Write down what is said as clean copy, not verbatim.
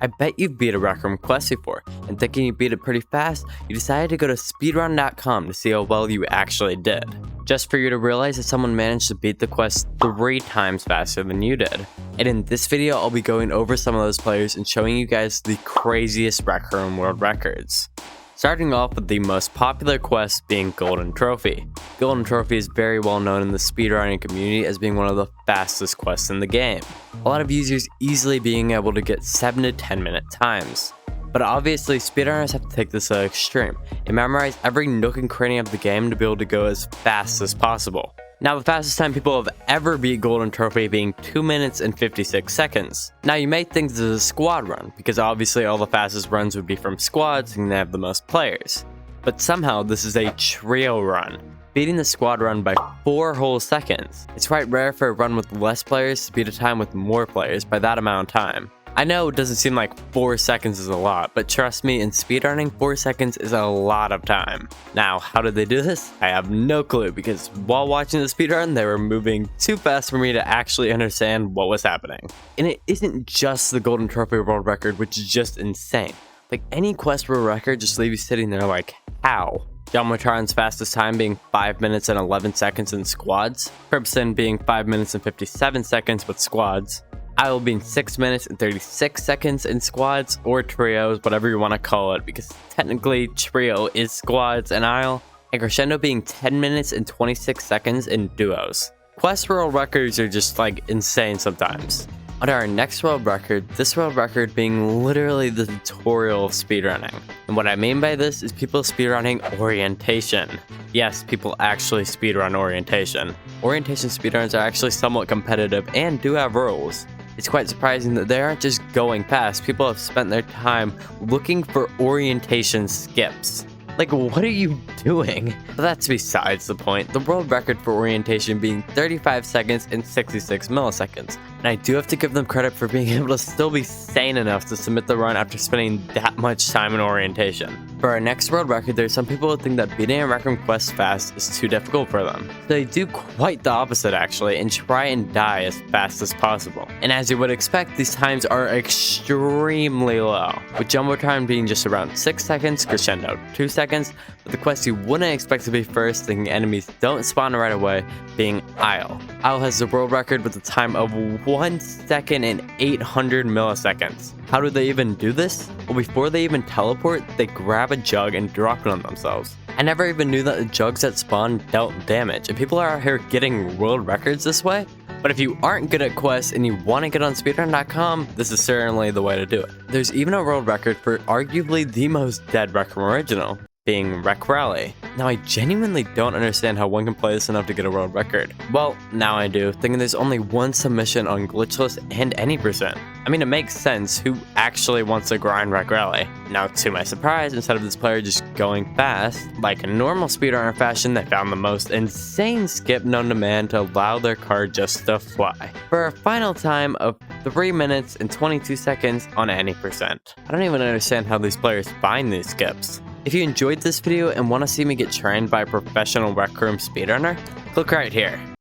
I bet you've beat a Rec Room quest before, and thinking you beat it pretty fast, you decided to go to speedrun.com to see how well you actually did. Just for you to realize that someone managed to beat the quest 3 times faster than you did. And in this video, I'll be going over some of those players and showing you guys the craziest Rec Room world records. Starting off with the most popular quest being Golden Trophy. Golden Trophy is very well known in the speedrunning community as being one of the fastest quests in the game. A lot of users easily being able to get 7 to 10 minute times. But obviously speedrunners have to take this to the extreme and memorize every nook and cranny of the game to be able to go as fast as possible. Now, the fastest time people have ever beat Golden Trophy being 2 minutes and 56 seconds. Now, you may think this is a squad run, because obviously all the fastest runs would be from squads and they have the most players. But somehow, this is a trio run, beating the squad run by 4 whole seconds. It's quite rare for a run with less players to beat a time with more players by that amount of time. I know it doesn't seem like 4 seconds is a lot, but trust me, in speedrunning, 4 seconds is a lot of time. Now, how did they do this? I have no clue, because while watching the speedrun, they were moving too fast for me to actually understand what was happening. And it isn't just the Golden Trophy world record, which is just insane. Like, any quest world record just leave you sitting there like, how? Jumbotron's fastest time being 5 minutes and 11 seconds in squads, Cribson being 5 minutes and 57 seconds with squads, Isle being 6 minutes and 36 seconds in squads, or trios, whatever you want to call it, because technically trio is squads and Isle, and Crescendo being 10 minutes and 26 seconds in duos. Quest world records are just like insane sometimes. On our next world record, this world record being literally the tutorial of speedrunning. And what I mean by this is people speedrunning orientation. Yes, people actually speedrun orientation. Orientation speedruns are actually somewhat competitive and do have rules. It's quite surprising that they aren't just going past. People have spent their time looking for orientation skips. Like, what are you doing? But that's besides the point. The world record for orientation being 35 seconds and 66 milliseconds. And I do have to give them credit for being able to still be sane enough to submit the run after spending that much time in orientation. For our next world record, there's some people who think that beating a Rec Room quest fast is too difficult for them. So they do quite the opposite actually, and try and die as fast as possible. And as you would expect, these times are extremely low, with Jumbotron being just around 6 seconds, Crescendo 2 seconds, but the quest you wouldn't expect to be first, thinking enemies don't spawn right away, being Isle. Isle has the world record with a time of 1 second and 800 milliseconds. How do they even do this? Well, before they even teleport, they grab a jug and drop it on themselves. I never even knew that the jugs that spawn dealt damage, and people are out here getting world records this way. But if you aren't good at quests and you want to get on speedrun.com, this is certainly the way to do it. There's even a world record for arguably the most dead Rec Room original, being Rec Rally. Now, I genuinely don't understand how one can play this enough to get a world record. Well, now I do, thinking there's only one submission on Glitchless and Any%. I mean, it makes sense. Who actually wants to grind Rec Rally? Now, to my surprise, instead of this player just going fast, like a normal speedrunner fashion, they found the most insane skip known to man to allow their car just to fly. For a final time of 3 minutes and 22 seconds on Any%. I don't even understand how these players find these skips. If you enjoyed this video and want to see me get trained by a professional Rec Room speedrunner, click right here.